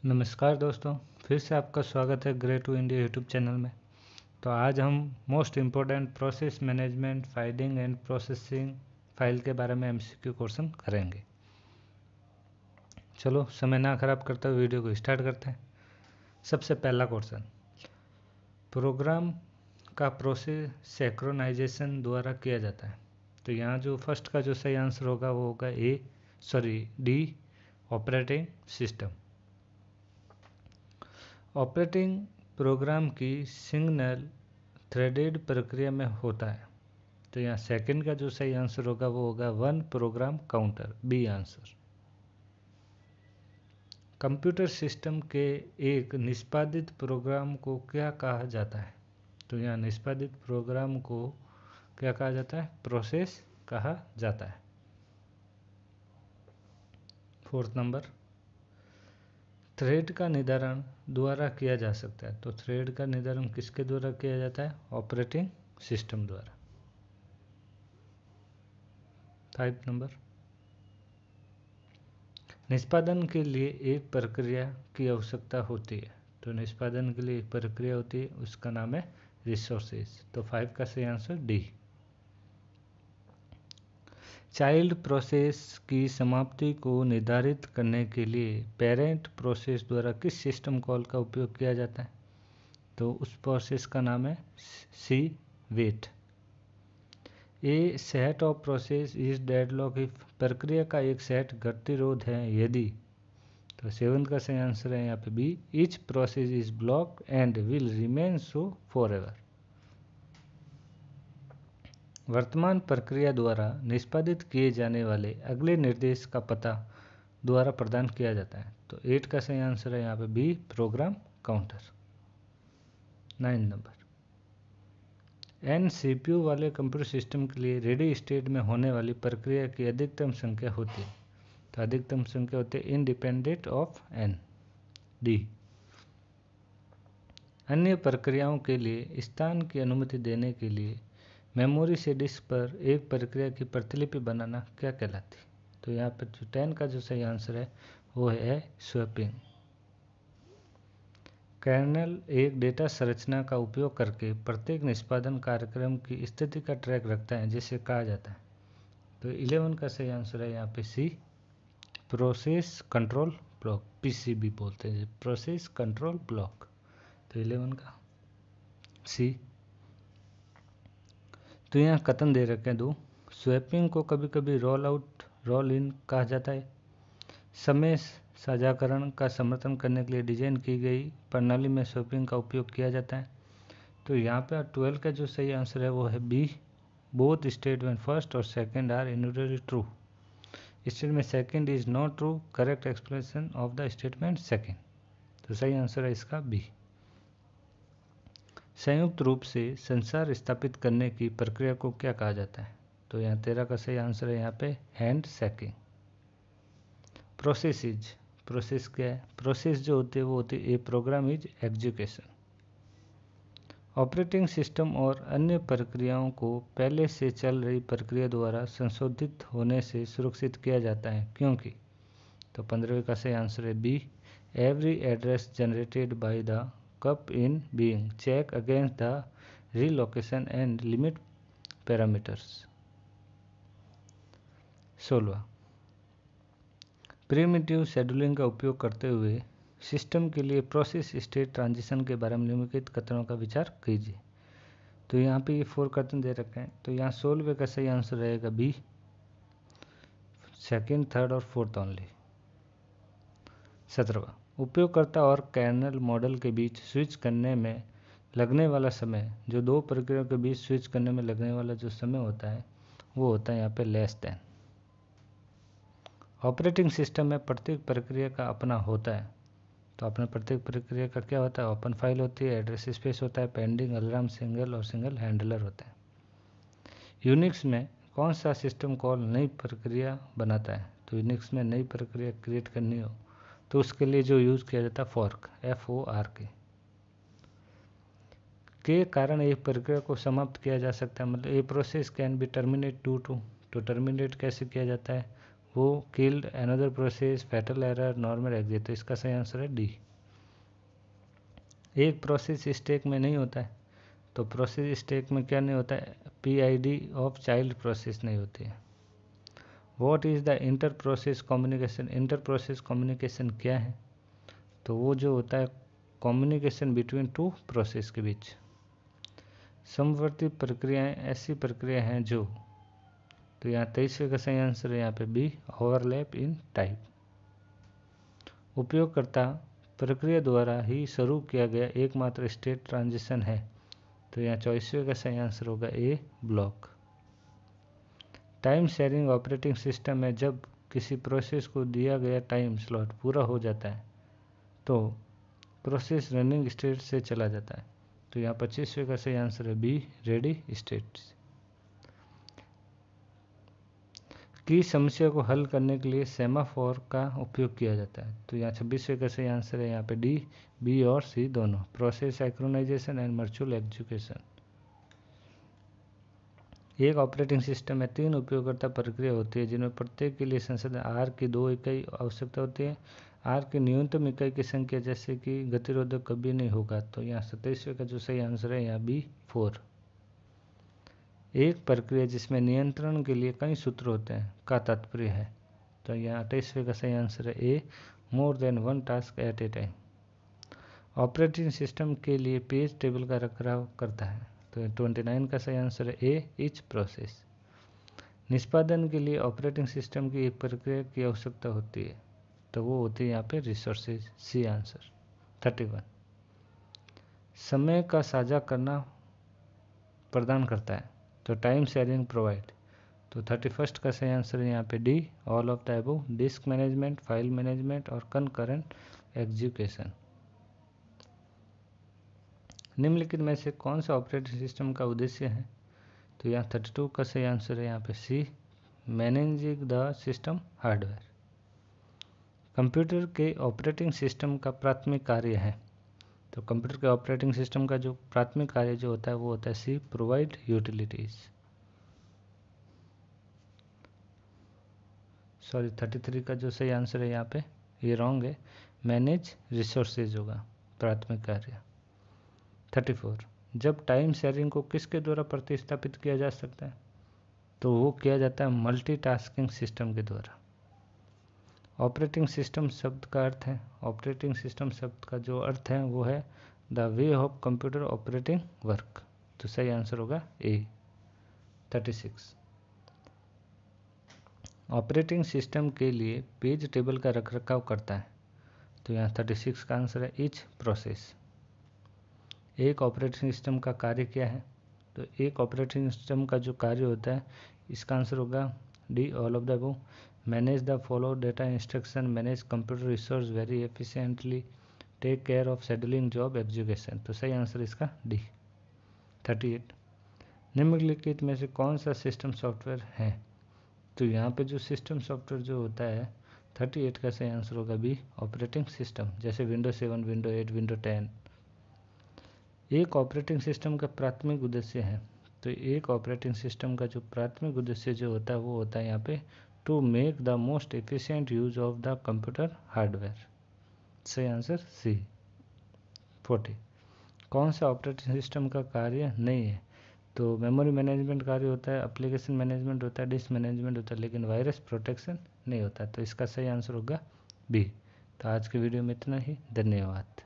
नमस्कार दोस्तों, फिर से आपका स्वागत है grey to India YouTube channel में। तो आज हम most important process management filing and processing file के बारे में एमसीक्यू क्वेश्चन करेंगे। चलो समय ना खराब करते हुए वीडियो को स्टार्ट करते हैं। सबसे पहला क्वेश्चन, प्रोग्राम का प्रोसेस सिंक्रोनाइजेशन द्वारा किया जाता है। तो यहाँ जो फर्स्ट का जो सही आंसर होगा वो होगा D, operating system. Operating program की सिग्नल थ्रेडेड प्रक्रिया में होता है। तो यहाँ सेकंड का जो सही आंसर होगा वो होगा one program counter, B answer. Computer system के एक निष्पादित प्रोग्राम को क्या कहा जाता है? तो यहाँ निष्पादित प्रोग्राम को क्या कहा जाता है? प्रोसेस कहा जाता है। फोर्थ नंबर, थ्रेड का निर्धारण द्वारा किया जा सकता है। तो थ्रेड का निर्धारण किसके द्वारा किया जाता है? ऑपरेटिंग सिस्टम द्वारा। 5 नंबर, निष्पादन के लिए एक प्रक्रिया की आवश्यकता होती है। तो निष्पादन के लिए एक प्रक्रिया होती है, उसका नाम है रिसोर्सेज। तो 5 का सही आंसर डी। चाइल्ड प्रोसेस की समाप्ति को निर्धारित करने के लिए पेरेंट प्रोसेस द्वारा किस सिस्टम कॉल का उपयोग किया जाता है? तो उस प्रोसेस का नाम है C wait. A set of process is deadlock if प्रक्रिया का एक सेट गतिरोध है यदि। तो 7 का सही आंसर है यहाँ पे B, each process is block and will remain so forever. वर्तमान प्रक्रिया द्वारा निष्पादित किए जाने वाले अगले निर्देश का पता द्वारा प्रदान किया जाता है। तो 8 का सही आंसर है यहाँ पे B, program counter. 9 number, N CPU वाले कंप्यूटर सिस्टम के लिए रेडी स्टेट में होने वाली प्रक्रिया की अधिकतम संख्या होती है। तो अधिकतम संख्या होती है इंडिपेंडेंट ऑफ एन, डी। अन्य प्रक्रियाओं के लिए स्थान की अनुमति देने के लिए मेमोरी से डिस्क पर एक प्रक्रिया की प्रतिलिपि बनाना क्या कहलाती है? तो यहाँ पर जो 10 का जो सही आंसर है वो है स्वैपिंग। कर्नेल एक डेटा संरचना का उपयोग करके प्रत्येक निष्पादन कार्यक्रम की स्थिति का ट्रैक रखता है जिसे कहा जाता है। तो 11 का सही आंसर है यहाँ पे सी, प्रोसेस कंट्रोल ब्लॉक, पीसीबी बोलते हैं, प्रोसेस कंट्रोल ब्लॉक। तो 11 का सी। तो यहाँ कथन दे रखे हैं दो। स्वैपिंग को कभी कभी रोल आउट रोल इन कहा जाता है। समय साझाकरण का समर्थन करने के लिए डिजाइन की गई प्रणाली में स्वैपिंग का उपयोग किया जाता है। तो यहाँ पे 12 का जो सही आंसर है वो है बी, बोथ स्टेटमेंट फर्स्ट और second are invalid true. Statement second is not true, correct expression of the statement second. तो सही आंसर है इसका बी। संयुक्त रूप से संसार स्थापित करने की प्रक्रिया को क्या कहा जाता है? तो यहाँ 13 का सही आंसर है यहाँ पे हैंड शेकिंग। प्रोसेस क्या है? प्रोसेस जो होती है वो होती है a program is execution. Operating system और अन्य प्रक्रियाओं को पहले से चल रही प्रक्रिया द्वारा संशोधित होने से सुरक्षित किया जाता है क्योंकि। तो 15 का सही आंसर है B, every address generated by the CPU in being check against the relocation and limit parameters. 16, primitive scheduling का उपयोग करते हुए सिस्टम के लिए प्रोसेस स्टेट ट्रांजिशन के बारे में निम्नलिखित कथनों का विचार कीजिए। तो यहाँ पे ये 4 कथन दे रखे हैं। तो यहाँ 16 का सही आंसर रहेगा बी, सेकंड, थर्ड और फोर्थ ओनली। 17, उपयोगकर्ता और कर्नेल मॉडल के बीच स्विच करने में लगने वाला समय, जो दो प्रक्रियाओं के बीच स्विच करने में लगने वाला जो समय होता है वो होता है यहाँ पे लेस देन। ऑपरेटिंग सिस्टम में प्रत्येक प्रक्रिया का अपना होता है। तो अपने प्रत्येक प्रक्रिया का क्या होता है? ओपन फाइल होती है, एड्रेस स्पेस होता है, पेंडिंग, अलार्म, सिंगल और सिंगल हैंडलर होता है। यूनिक्स में कौन सा सिस्टम कॉल नई प्रक्रिया बनाता है? तो यूनिक्स में नई प्रक्रिया क्रिएट करनी हो तो उसके लिए जो यूज़ किया जाता है फॉर्क, FORK के कारण एक प्रक्रिया को समाप्त किया जा सकता है। मतलब a process can be terminate to. तो टर्मिनेट कैसे किया जाता है? वो killed another process, fatal error, normal exit. तो इसका सही आंसर है डी। एक प्रोसेस स्टैक में नहीं होता है, तो प्रोसेस स्टैक में क्या नहीं होता है, PID ऑफ चाइल्ड प्रोसेस नहीं होती है। What is the inter process communication. Inter process communication क्या है, तो वो जो होता है कम्युनिकेशन बिटवीन टू प्रोसेस के बीच। समवर्ती प्रक्रियाएं ऐसी प्रक्रिया हैं जो, तो यहाँ 23वें का सही आंसर है यहाँ पे बी, ओवरलैप इन टाइप। उपयोगकर्ता प्रक्रिया द्वारा ही शुरू किया गया एकमात्र स्टेट ट्रांजिशन है, तो यहाँ 24वें का सही आंसर होगा A, block. Time sharing operating system में जब किसी प्रोसेस को दिया गया टाइम स्लॉट पूरा हो जाता है तो प्रोसेस रनिंग स्टेट से चला जाता है, तो यहाँ 25वें का सही आंसर है बी, रेडी स्टेट। की समस्या को हल करने के लिए सेमाफोर का उपयोग किया जाता है, तो यहाँ 26वें का सही आंसर है यहाँ पे डी, बी और सी दोनों, process synchronisation and virtual execution. एक ऑपरेटिंग सिस्टम में 3 उपयोगकर्ता प्रक्रिया होती है जिनमें प्रत्येक के लिए संसाधन आर की 2 इकाई आवश्यकता होती है। आर की न्यूनतम इकाई की संख्या जैसे कि गतिरोधक कभी नहीं होगा, तो यहाँ 27वें का जो सही आंसर है यहाँ बी, 4। एक प्रक्रिया जिसमें नियंत्रण के लिए कई सूत्र होते हैं का तात्पर्य है, तो यहाँ 28वें का सही आंसर है A, more than one task at a time. Operating system के लिए पेज टेबल का रखरखाव करता है, तो 29 का सही आंसर है ए, ईच प्रोसेस। निष्पादन के लिए ऑपरेटिंग सिस्टम की एक प्रक्रिया की आवश्यकता होती है, तो वो होती है यहाँ पे रिसोर्सेज, सी आंसर 31। समय का साझा करना प्रदान करता है, तो टाइम शेयरिंग प्रोवाइड, तो 31 का सही आंसर है यहाँ पे D, all of the above. Disc management, file management और कनकरेंट एग्जीक्यूशन। निम्नलिखित में से कौन सा ऑपरेटिंग सिस्टम का उद्देश्य है, तो यहाँ 32 का सही आंसर है यहाँ पे C, managing the system hardware. Computer के ऑपरेटिंग सिस्टम का प्राथमिक कार्य है, तो कंप्यूटर के ऑपरेटिंग सिस्टम का जो प्राथमिक कार्य जो होता है वो होता है सी, प्रोवाइड यूटिलिटीज। 33 का जो सही आंसर है यहाँ पे ये रॉन्ग है, मैनेज रिसोर्सेज होगा प्राथमिक कार्य। 34 जब टाइम शेयरिंग को किसके द्वारा प्रतिस्थापित किया जा सकता है, तो वो किया जाता है मल्टीटास्किंग सिस्टम के द्वारा। ऑपरेटिंग सिस्टम शब्द का अर्थ है, ऑपरेटिंग सिस्टम शब्द का जो अर्थ है वो है the way of computer operating work, तो सही आंसर होगा ए। 36 ऑपरेटिंग सिस्टम के लिए पेज टेबल का रखरखाव करता है, तो यहाँ 36 का आंसर है ईच प्रोसेस। एक ऑपरेटिंग सिस्टम का कार्य क्या है, तो एक ऑपरेटिंग सिस्टम का जो कार्य होता है इसका आंसर होगा D, all of the above. Manage the follow data instruction, manage computer resource very efficiently, take care of scheduling job execution, तो सही आंसर इसका डी। 38 निम्नलिखित में से कौन सा सिस्टम सॉफ्टवेयर है, तो यहाँ पे जो सिस्टम सॉफ्टवेयर जो होता है 38 का सही आंसर होगा बी, ऑपरेटिंग सिस्टम, जैसे विंडो 7, विंडो 8, विंडो 10। एक ऑपरेटिंग सिस्टम का प्राथमिक उद्देश्य है, तो एक ऑपरेटिंग सिस्टम का जो प्राथमिक उद्देश्य जो होता है वो होता है यहाँ पे to make the most efficient use of the computer hardware, सही आंसर सी। 40 कौन सा ऑपरेटिंग सिस्टम का कार्य नहीं है, तो मेमोरी मैनेजमेंट कार्य होता है, एप्लीकेशन मैनेजमेंट होता है, डिस्क मैनेजमेंट होता है, लेकिन वायरस प्रोटेक्शन नहीं होता, तो इसका सही आंसर होगा बी। तो आज के वीडियो में इतना ही, धन्यवाद।